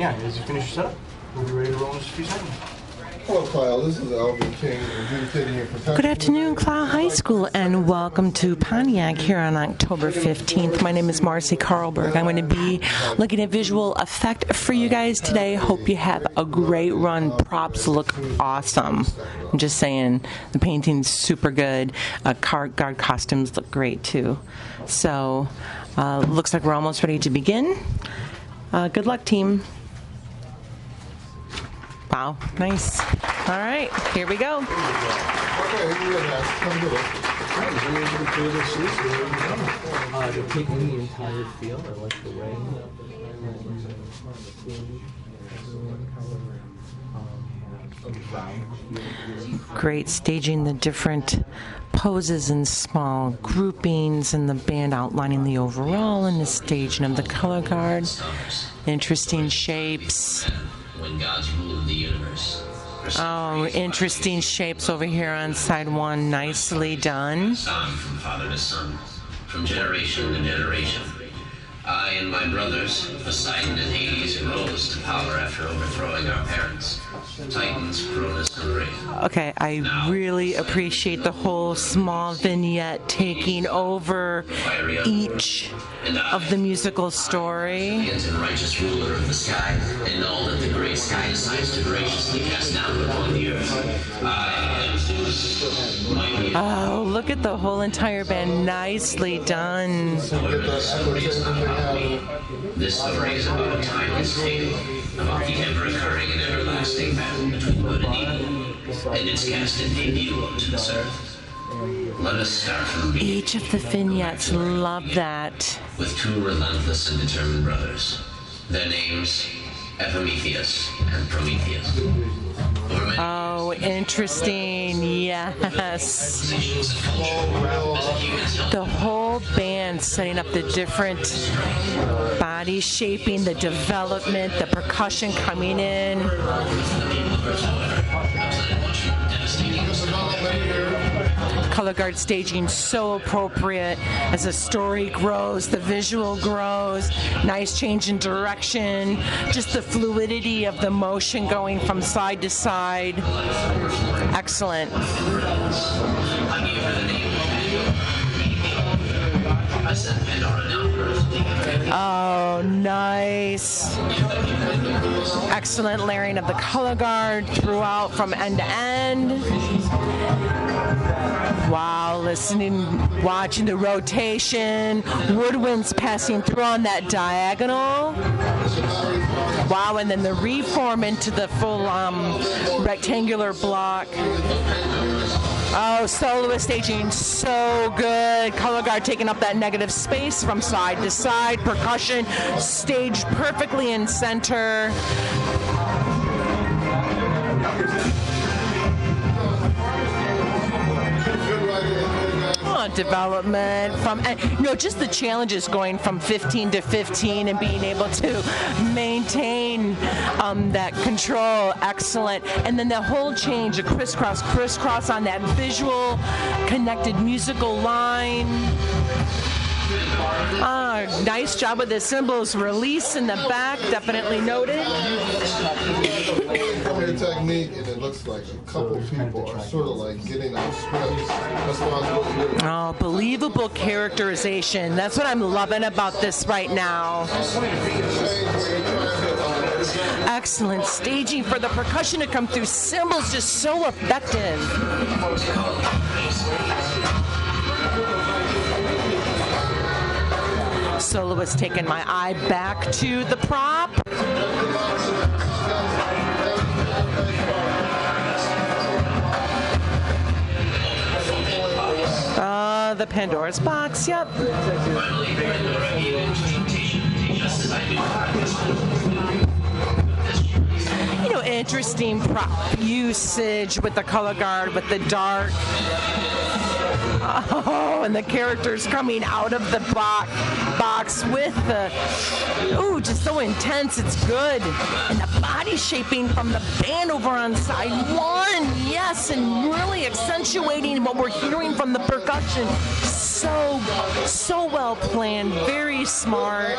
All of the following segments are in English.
yeah, as you finish your setup, we'll be ready to roll in just a few seconds. Hello, Kyle. This is Alvin King. Good afternoon, Cloud High School, and welcome to Pontiac here on October 15th. My name is Marcy Carlberg. I'm going to be looking at visual effect for you guys today. Hope you have a great run. Props look awesome. I'm just saying, the painting's super good. Guard costumes look great, too. So, looks like we're almost ready to begin. Good luck, team. Wow, nice. All right, here we go. Okay, here we go. Come do it. They're taking the entire field. I like the way. Great staging the different poses and small groupings, and the band outlining the overall, and the staging of the color guard. Interesting shapes. When God's ruled the universe. Oh, interesting shapes over here on side one. Nicely done. Son from father to son, from generation to generation. I and my brothers, Poseidon and Hades, rose to power after overthrowing our parents, Titans, Cronus, and Wraith. Okay, I really appreciate the whole small vignette taking over each of the musical story. And righteous ruler of the sky, and all that the great sky decides to graciously cast down upon the earth. I am Zeus, mighty. Oh, look at the whole entire band. Nicely done. This story is about a timeless tale, about the ever-occurring and everlasting battle between good and evil, and its cast and debut onto this earth. Let us start from the beginning. Each of the vignettes, love that. With two relentless and determined brothers. Their names, Epimetheus and Prometheus. Oh, interesting. Yes. The whole band setting up the different body shaping, the development, the percussion coming in. Color guard staging so appropriate as the story grows, the visual grows, nice change in direction, just the fluidity of the motion going from side to side. Excellent. Oh, nice. Excellent layering of the color guard throughout from end to end. Wow, watching the rotation, woodwinds passing through on that diagonal. Wow, and then the reform into the full rectangular block. Oh, soloist staging so good. Color guard taking up that negative space from side to side. Percussion staged perfectly in center. Development from, just the challenges going from 15 to 15 and being able to maintain that control. Excellent. And then the whole change, a crisscross on that visual connected musical line. Nice job with the cymbals. Release in the back, definitely noted. Your technique, and it looks like a couple people are sort of like getting out scripts. That's what I was really good. Oh, believable characterization. That's what I'm loving about this right now. Excellent staging for the percussion to come through. Cymbals just so effective. Soloist taking my eye back to the prop. The Pandora's box, yep. Interesting prop usage with the color guard, with the dark. Oh, and the characters coming out of the box with the, just so intense, it's good. And the body shaping from the band over on side one, yes, and really accentuating what we're hearing from the percussion. So well planned, very smart.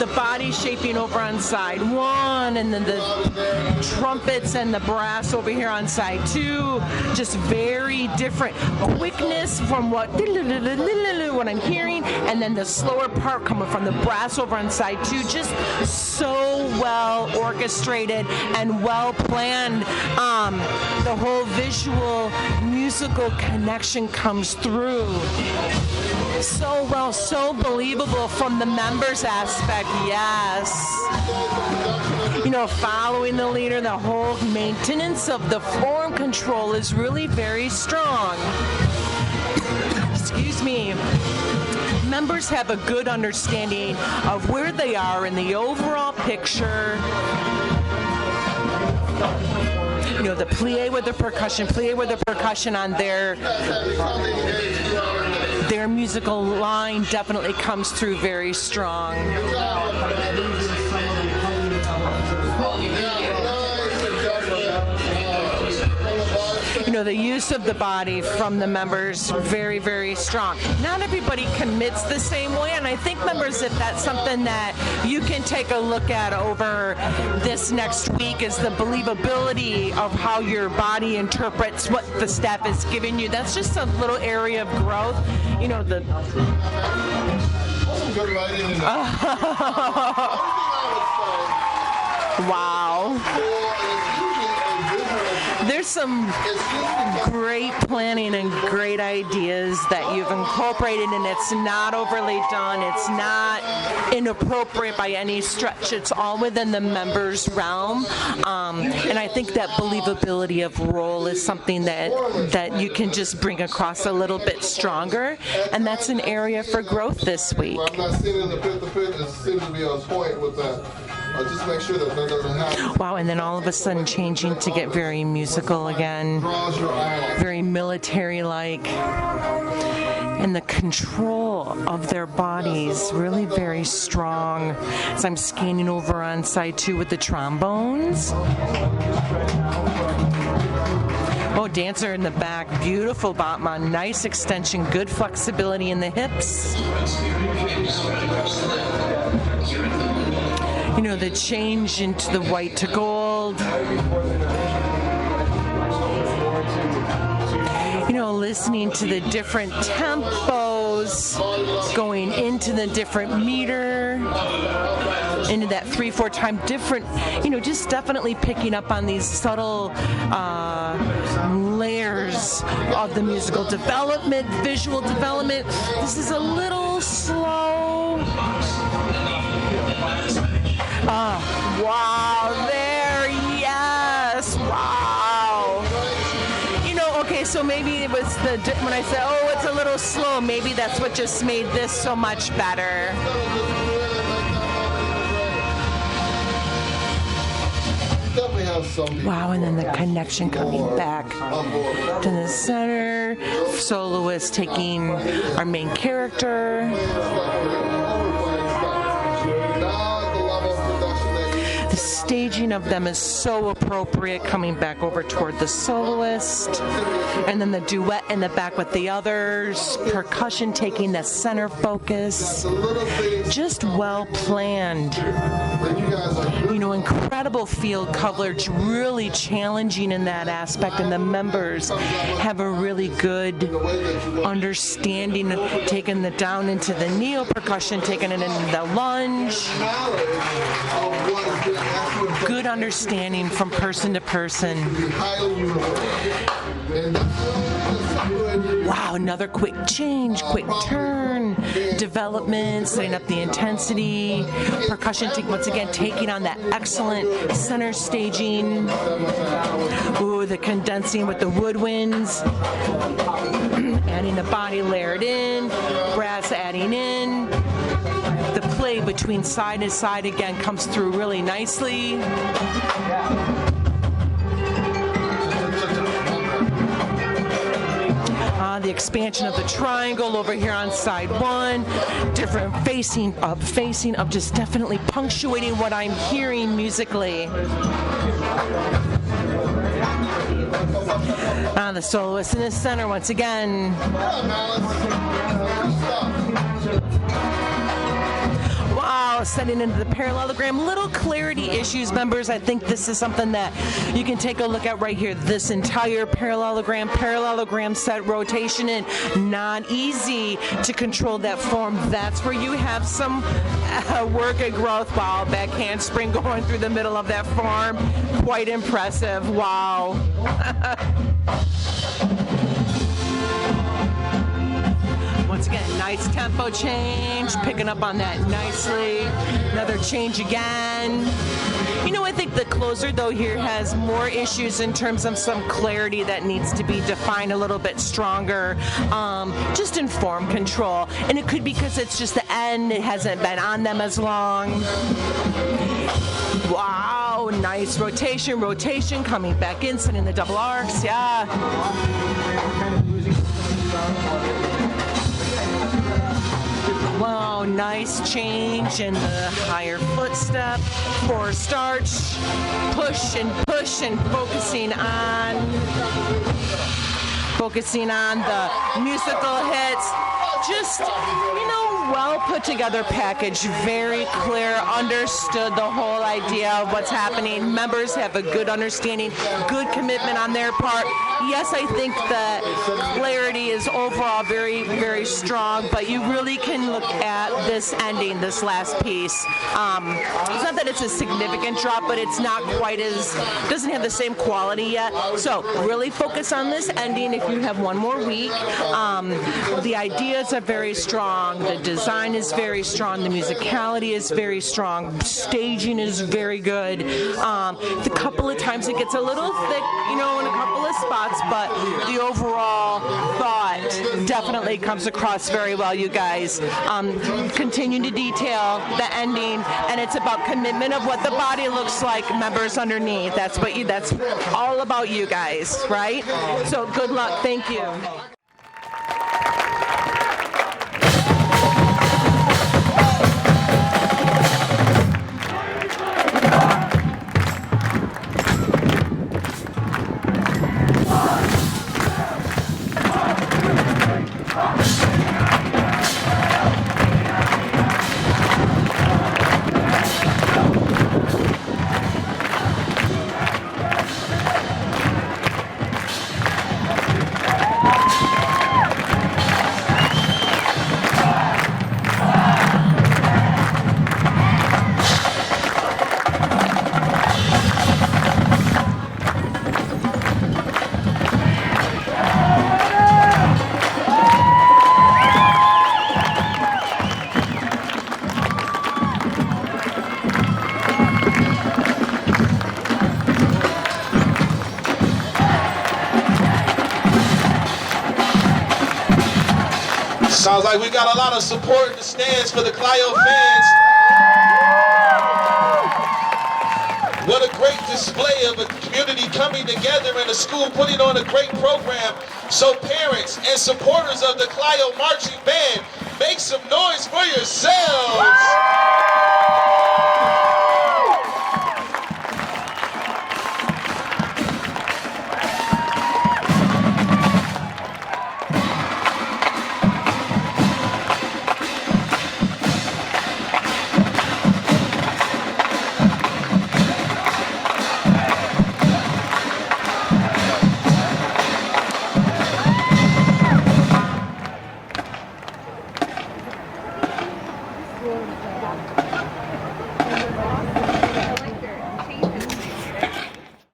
the body shaping over on side one, and then the trumpets and the brass over here on side two. Just very different quickness from what I'm hearing, and then the slower part coming from the brass over on side two. Just so well orchestrated and well planned. The whole visual musical connection comes through so well, so believable from the members aspect. Yes, following the leader, the whole maintenance of the form control is really very strong. Excuse me. Members have a good understanding of where they are in the overall picture. The plie with the percussion on their musical line definitely comes through very strong. The use of the body from the members, very, very strong. Not everybody commits the same way, and I think, members, if that's something that you can take a look at over this next week, is the believability of how your body interprets what the staff is giving you. That's just a little area of growth. Good writing in Wow. There's some great planning and great ideas that you've incorporated, and it's not overly done. It's not inappropriate by any stretch. It's all within the members' realm. And I think that believability of role is something that you can just bring across a little bit stronger, and that's an area for growth this week. Well, I'm not seeing in the pit seems to be on point with that. Just make sure that doesn't happen. Wow, and then all of a sudden changing to get very musical again, very military-like. And the control of their bodies, really very strong. As I'm scanning over on side two with the trombones. Oh, dancer in the back, beautiful Batma, nice extension, good flexibility in the hips. The change into the white to gold. Listening to the different tempos, going into the different meter, into that 3-4 time different, just definitely picking up on these subtle layers of the musical development, visual development. This is a little slow. Wow, there, yes, wow. Okay, so maybe it was when I said, oh, it's a little slow, maybe that's what just made this so much better. Wow, and then the connection coming back to the center. Soloist taking our main character. The staging of them is so appropriate, coming back over toward the soloist, and then the duet in the back with the others, percussion taking the center focus. Just well planned. Incredible field coverage, really challenging in that aspect, and the members have a really good understanding of taking it down into the neo percussion, taking it into the lunge. Good understanding from person to person. Wow, another quick change, quick turn, development, setting up the intensity, percussion, once again, taking on that excellent center staging. Ooh, the condensing with the woodwinds, adding the body layered in, brass adding in. The play between side to side again comes through really nicely. The expansion of the triangle over here on side one, different facing up, just definitely punctuating what I'm hearing musically. The soloist in the center once again. Wow, setting into the parallelogram. Little clarity issues, members. I think this is something that you can take a look at right here. This entire parallelogram set rotation, and not easy to control that form. That's where you have some work and growth. Wow, back handspring going through the middle of that form. Quite impressive. Wow. Once again, nice tempo change, picking up on that nicely. Another change again. You know, I think the closer, though, here has more issues in terms of some clarity that needs to be defined a little bit stronger, just in form control. And it could be because it's just the end, it hasn't been on them as long. Wow, nice rotation, coming back in, sending the double arcs, yeah. Wow, nice change in the higher footstep, forward starch, push and focusing on the musical hits. Just, well put together package, very clear, understood the whole idea of what's happening. Members have a good understanding, good commitment on their part. Yes, I think the clarity is overall very, very strong, but you really can look at this ending, this last piece. It's not that it's a significant drop, but it's not quite doesn't have the same quality yet. So really focus on this ending if you have one more week. The ideas are very strong. The design is very strong. The musicality is very strong. Staging is very good. The couple of times it gets a little thick, in a couple of spots, but the overall thought definitely comes across very well, you guys. Continue to detail the ending, and it's about commitment of what the body looks like, members underneath. That's all about you guys, right? So good luck. Thank you. Sounds like we got a lot of support in the stands for the Clio fans. What a great display of a community coming together and a school putting on a great program. So parents and supporters of the Clio Marching Band, make some noise for yourselves.